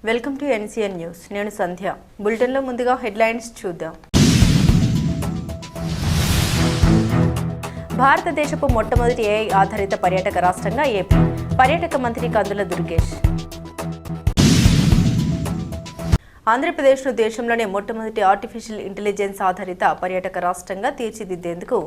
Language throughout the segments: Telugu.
Welcome to NCN news. నేను సంధ్య. బులెటిన్లో ముందుగా హెడ్లైన్స్ చూద్దాం. భారతదేశపు మొట్టమొదటి ఏఐ ఆధారిత పర్యాటక రాష్ట్రంగా ఏపీ. పర్యాటక మంత్రి కందుల దుర్గేష్. ఆంధ్రప్రదేశ్ను దేశంలోనే మొట్టమొదటి ఆర్టిఫిషియల్ ఇంటెలిజెన్స్ ఆధారిత పర్యాటక రాష్ట్రంగా తీర్చిదిద్దేందుకు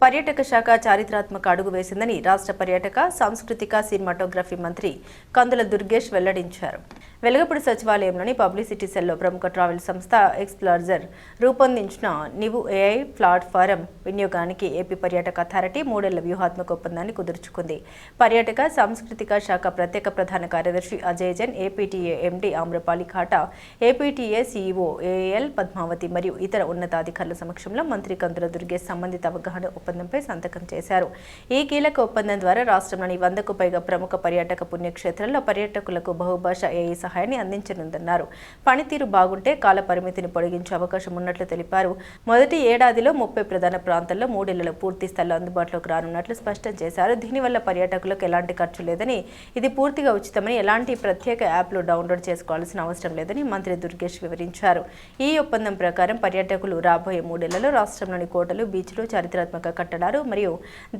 పర్యాటక శాఖ చారిత్రాత్మక అడుగు వేసిందని రాష్ట్ర పర్యాటక, సాంస్కృతిక, సినిమాటోగ్రఫీ మంత్రి కందుల దుర్గేష్ వెల్లడించారు. వెలగపూడి సచివాలయంలోని పబ్లిసిటీ సెల్లో ప్రముఖ ట్రావెల్ సంస్థ ఎక్స్ప్లోరర్ రూపొందించిన నివు ఏఐ ప్లాట్ఫారం వినియోగానికి ఏపీ పర్యాటక అథారిటీ 3 ఏళ్ల వ్యూహాత్మక ఒప్పందాన్ని కుదుర్చుకుంది. పర్యాటక, సాంస్కృతిక శాఖ ప్రత్యేక ప్రధాన కార్యదర్శి Ajay Jain, APTA MD Amrapali Kata, APTA CEO AL Padmavathi మరియు ఇతర ఉన్నతాధికారుల సమక్షంలో మంత్రి కందుల దుర్గేష్ సంబంధిత అవగాహన ఒప్పందంపై సంతకం చేశారు. ఈ కీలక ఒప్పందం ద్వారా రాష్ట్రంలోని 100కు పైగా ప్రముఖ పర్యాటక పుణ్యక్షేత్రాల్లో పర్యాటకులకు బహుభాషా ఏఐ సహాయాన్ని అందించనుందన్నారు. పనితీరు బాగుంటే కాల పరిమితిని పొడిగించే అవకాశం ఉన్నట్లు తెలిపారు. మొదటి ఏడాదిలో 30 ప్రధాన ప్రాంతాల్లో 3 ఏళ్లలో పూర్తి స్థాయిలో అందుబాటులోకి రానున్నట్లు స్పష్టం చేశారు. దీనివల్ల పర్యాటకులకు ఎలాంటి ఖర్చు లేదని, ఇది పూర్తిగా ఉచితమని, ఎలాంటి ప్రత్యేక యాప్లు డౌన్లోడ్ చేసుకోవాల్సిన అవసరం లేదని మంత్రి దుర్గేష్ వివరించారు. ఈ ఒప్పందం ప్రకారం పర్యాటకులు రాబోయే 3 ఏళ్లలో రాష్ట్రంలోని కోటలు, బీచ్లు, చారిత్రాత్మక కట్టడాలు మరియు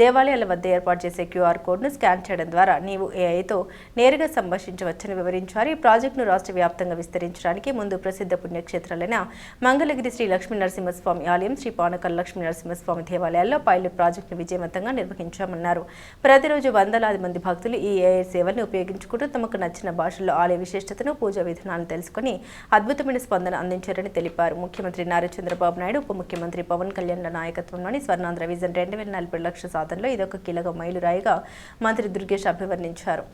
దేవాలయాల వద్ద ఏర్పాటు చేసే క్యూఆర్ కోడ్ను స్కాన్ చేయడం ద్వారా నీవు ఏఐతో నేరుగా సంభాషించవచ్చని వివరించారు. ఈ ప్రాజెక్టును రాష్ట్ర వ్యాప్తంగా విస్తరించడానికి ముందు ప్రసిద్ధ పుణ్యక్షేత్రాలైన మంగళగిరి శ్రీ లక్ష్మీ నరసింహస్వామి ఆలయం, శ్రీ పానకల్ లక్ష్మీ నరసింహస్వామి దేవాలయాల్లో పైలట్ ప్రాజెక్టును విజయవంతంగా నిర్వహించామన్నారు. ప్రతిరోజు వందలాది మంది భక్తులు ఈ ఏఐ సేవలను ఉపయోగించుకుంటూ తమకు నచ్చిన భాషల్లో ఆలయ విశిష్టతను, పూజా విధానాలను తెలుసుకుని అద్భుతమైన స్పందన అందించారని తెలిపారు. ముఖ్యమంత్రి నారా చంద్రబాబు నాయుడు, ఉప ముఖ్యమంత్రి పవన్ కళ్యాణ్ల నాయకత్వంలోని స్వర్ణాంధ్ర విజన్ 2040 లక్షల సాధనలో ఇదొక కీలక మైలురాయిగా మంత్రి దుర్గేష్ అభివర్ణించారు.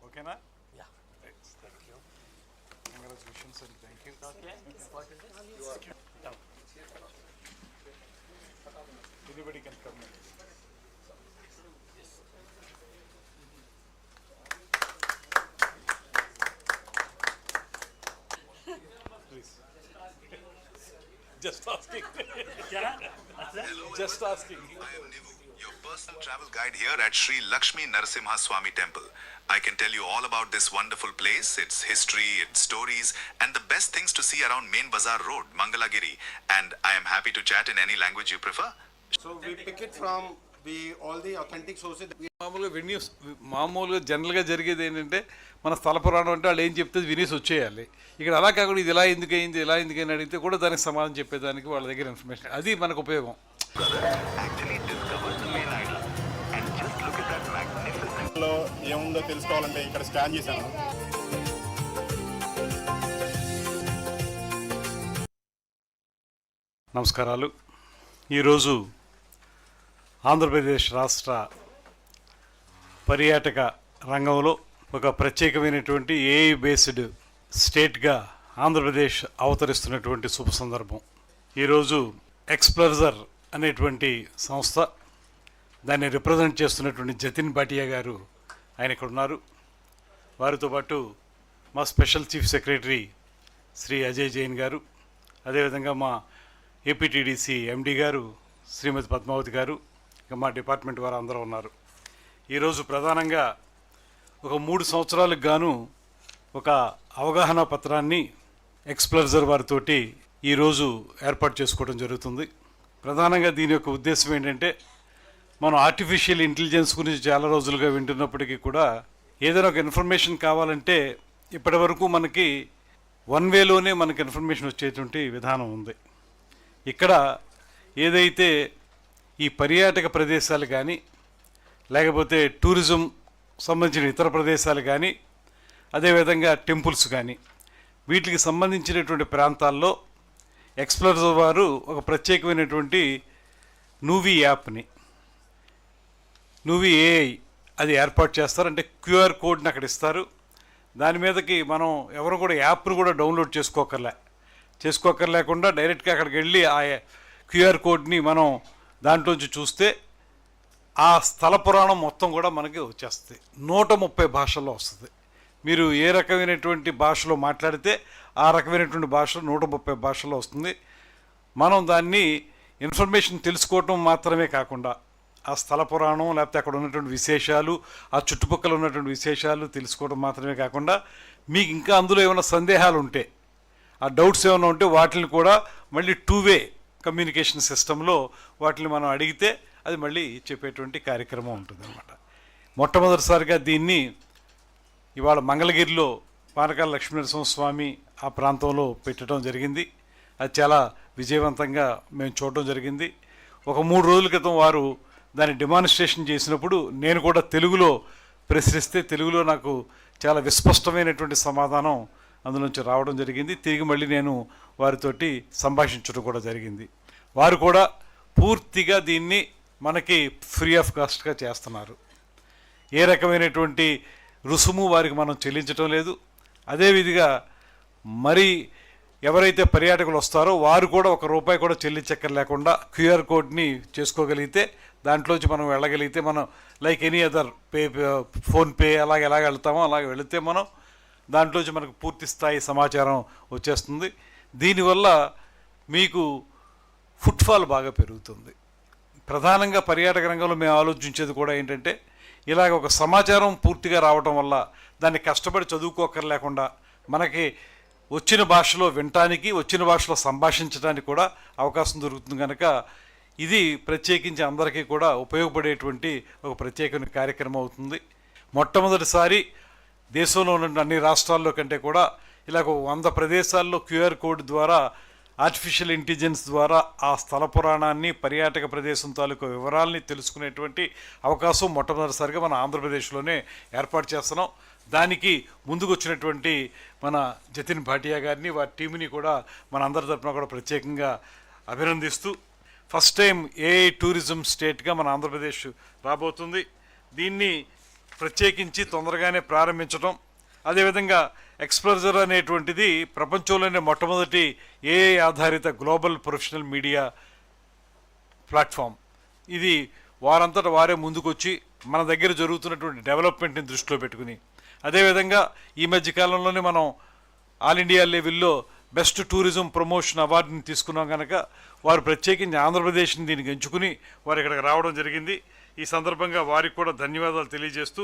ఓకేనా? Yeah. Thank you. Congratulations and thank you. Okay. Anybody can come in. Please. Just asking. Just asking. I am Nivu, your personal travel guide here at Sri Lakshmi Narasimha Swami Temple. I can tell you all about this wonderful place, its history, its stories, and the best things to see around Main Bazaar Road, Mangalagiri. And I am happy to chat in any language you prefer. So we pick it from all the authentic sources. మామూలుగా జనరల్గా జరిగేది ఏంటంటే మన స్థల పురాణం అంటే వాళ్ళు ఏం చెప్తే వినేసి వచ్చేయాలి. ఇక్కడ అలా కాకుండా ఇది ఇలా ఎందుకైంది, ఇలా ఎందుకని అడిగితే కూడా దానికి సమాధానం చెప్పేదానికి వాళ్ళ దగ్గర ఇన్ఫర్మేషన్, అది మనకు ఉపయోగం. ఏముందో తెలుసుకోవాలంటే ఇక్కడ స్కాన్ చేశాను. నమస్కారాలు. ఈరోజు ఆంధ్రప్రదేశ్ రాష్ట్ర పర్యాటక రంగంలో ఒక ప్రత్యేకమైనటువంటి ఏఐ బేస్డ్ స్టేట్గా ఆంధ్రప్రదేశ్ అవతరిస్తున్నటువంటి శుభ సందర్భం. ఈరోజు ఎక్స్ప్లోరర్ అనేటువంటి సంస్థ, దాన్ని రిప్రజెంట్ చేస్తున్నటువంటి జతిన్ భాటియా గారు ఆయన ఇక్కడ ఉన్నారు. వారితో పాటు మా special chief secretary Shri Ajay Jain గారు, అదేవిధంగా మా ఏపీటీడీసీ ఎండీ గారు శ్రీమతి పద్మావతి గారు, ఇంకా మా డిపార్ట్మెంట్ వారు అందరూ ఉన్నారు. ఈరోజు ప్రధానంగా ఒక 3 సంవత్సరాలకు గాను ఒక అవగాహన పత్రాన్ని ఎక్స్ప్లోరర్ వారితోటి ఈరోజు ఏర్పాటు చేసుకోవడం జరుగుతుంది. ప్రధానంగా దీని యొక్క ఉద్దేశం ఏంటంటే, మనం ఆర్టిఫిషియల్ ఇంటెలిజెన్స్ గురించి చాలా రోజులుగా వింటున్నప్పటికీ కూడా ఏదైనా ఒక ఇన్ఫర్మేషన్ కావాలంటే ఇప్పటి వరకు మనకి 1 వేలోనే మనకి ఇన్ఫర్మేషన్ వచ్చేటువంటి విధానం ఉంది. ఇక్కడ ఏదైతే ఈ పర్యాటక ప్రదేశాలు కానీ, లేకపోతే టూరిజం సంబంధించిన ఇతర ప్రదేశాలు కానీ, అదేవిధంగా టెంపుల్స్ కానీ, వీటికి సంబంధించినటువంటి ప్రాంతాల్లో ఎక్స్ప్లోరర్ వారు ఒక ప్రత్యేకమైనటువంటి నూవీ యాప్ని, నూవీ ఏఐ అది ఏర్పాటు చేస్తారు. అంటే క్యూఆర్ కోడ్ని అక్కడ ఇస్తారు. దాని మీదకి మనం ఎవరు కూడా యాప్ను కూడా డౌన్లోడ్ చేసుకోకర్లేకుండా డైరెక్ట్గా అక్కడికి వెళ్ళి ఆ క్యూఆర్ కోడ్ని మనం దాంట్లోంచి చూస్తే ఆ స్థల పురాణం మొత్తం కూడా మనకి వచ్చేస్తుంది. 130 భాషల్లో వస్తుంది. మీరు ఏ రకమైనటువంటి భాషలో మాట్లాడితే ఆ రకమైనటువంటి భాష 130 భాషల్లో వస్తుంది. మనం దాన్ని ఇన్ఫర్మేషన్ తెలుసుకోవటం మాత్రమే కాకుండా ఆ స్థల పురాణం లేకపోతే అక్కడ ఉన్నటువంటి విశేషాలు, ఆ చుట్టుపక్కల ఉన్నటువంటి విశేషాలు తెలుసుకోవడం మాత్రమే కాకుండా మీకు ఇంకా అందులో ఏమైనా సందేహాలు ఉంటే, ఆ డౌట్స్ ఏమైనా ఉంటే వాటిని కూడా మళ్ళీ 2-వే కమ్యూనికేషన్ సిస్టంలో వాటిని మనం అడిగితే అది మళ్ళీ చెప్పేటువంటి కార్యక్రమం ఉంటుందన్నమాట. మొట్టమొదటిసారిగా దీన్ని ఇవాళ మంగళగిరిలో పానకాల లక్ష్మీనరసింహస్వామి ఆ ప్రాంతంలో పెట్టడం జరిగింది. అది చాలా విజయవంతంగా మేము చూడడం జరిగింది. ఒక 3 రోజుల క్రితం వారు దాన్ని డెమాన్స్ట్రేషన్ చేసినప్పుడు నేను కూడా తెలుగులో ప్రశ్నిస్తే తెలుగులో నాకు చాలా విస్పష్టమైనటువంటి సమాధానం అందులోంచి రావడం జరిగింది. తిరిగి మళ్ళీ నేను వారితోటి సంభాషించడం కూడా జరిగింది. వారు కూడా పూర్తిగా దీన్ని మనకి ఫ్రీ ఆఫ్ కాస్ట్గా చేస్తున్నారు. ఏ రకమైనటువంటి రుసుము వారికి మనం చెల్లించడం లేదు. అదేవిధంగా మరి ఎవరైతే పర్యాటకులు వస్తారో వారు కూడా ₹1 కూడా చెల్లించక్కర్ లేకుండా QR కోడ్ని చేసుకోగలిగితే దాంట్లోంచి మనం వెళ్ళగలిగితే మనం లైక్ ఎనీ అదర్ ఫోన్పే ఎలాగ వెళ్తామో అలాగే వెళితే మనం దాంట్లోంచి మనకు పూర్తి స్థాయి సమాచారం వచ్చేస్తుంది. దీనివల్ల మీకు ఫుట్ఫాల్ బాగా పెరుగుతుంది. ప్రధానంగా పర్యాటక రంగంలో మేము ఆలోచించేది కూడా ఏంటంటే ఇలాగ ఒక సమాచారం పూర్తిగా రావటం వల్ల దాన్ని కష్టపడి చదువుకోకర్లేకుండా మనకి వచ్చిన భాషలో వినటానికి, వచ్చిన భాషలో సంభాషించడానికి కూడా అవకాశం దొరుకుతుంది. కనుక ఇది ప్రత్యేకించి అందరికీ కూడా ఉపయోగపడేటువంటి ఒక ప్రత్యేకమైన కార్యక్రమం అవుతుంది. మొట్టమొదటిసారి దేశంలో ఉన్న అన్ని రాష్ట్రాల్లో కంటే కూడా ఇలాగ 100 ప్రదేశాల్లో QR కోడ్ ద్వారా ఆర్టిఫిషియల్ ఇంటెలిజెన్స్ ద్వారా ఆ స్థల పురాణాన్ని, పర్యాటక ప్రదేశం తాలూకు వివరాలని తెలుసుకునేటువంటి అవకాశం మొట్టమొదటిసారిగా మన ఆంధ్రప్రదేశ్లోనే ఏర్పాటు చేస్తున్నాం. దానికి ముందుకు వచ్చినటువంటి మన జతిన్ భాటియా గారిని, వారి టీంని కూడా మన అందరి తరఫున కూడా ప్రత్యేకంగా అభినందిస్తూ, ఫస్ట్ టైం AI టూరిజం స్టేట్గా మన ఆంధ్రప్రదేశ్ రాబోతుంది. దీన్ని ప్రత్యేకించి తొందరగానే ప్రారంభించడం, అదేవిధంగా ఎక్స్ప్లోజర్ అనేటువంటిది ప్రపంచంలోనే మొట్టమొదటి AI ఆధారిత గ్లోబల్ ప్రొఫెషనల్ మీడియా ప్లాట్ఫామ్. ఇది వారంతటా వారే ముందుకొచ్చి మన దగ్గర జరుగుతున్నటువంటి డెవలప్మెంట్ని దృష్టిలో పెట్టుకుని, అదేవిధంగా ఈ మధ్య కాలంలోనే మనం ఆల్ ఇండియా లెవెల్లో బెస్ట్ టూరిజం ప్రమోషన్ అవార్డుని తీసుకున్నాం. కనుక వారు ప్రత్యేకించి ఆంధ్రప్రదేశ్ని దీనికి ఎంచుకుని వారు ఇక్కడికి రావడం జరిగింది. ఈ సందర్భంగా వారికి కూడా ధన్యవాదాలు తెలియజేస్తూ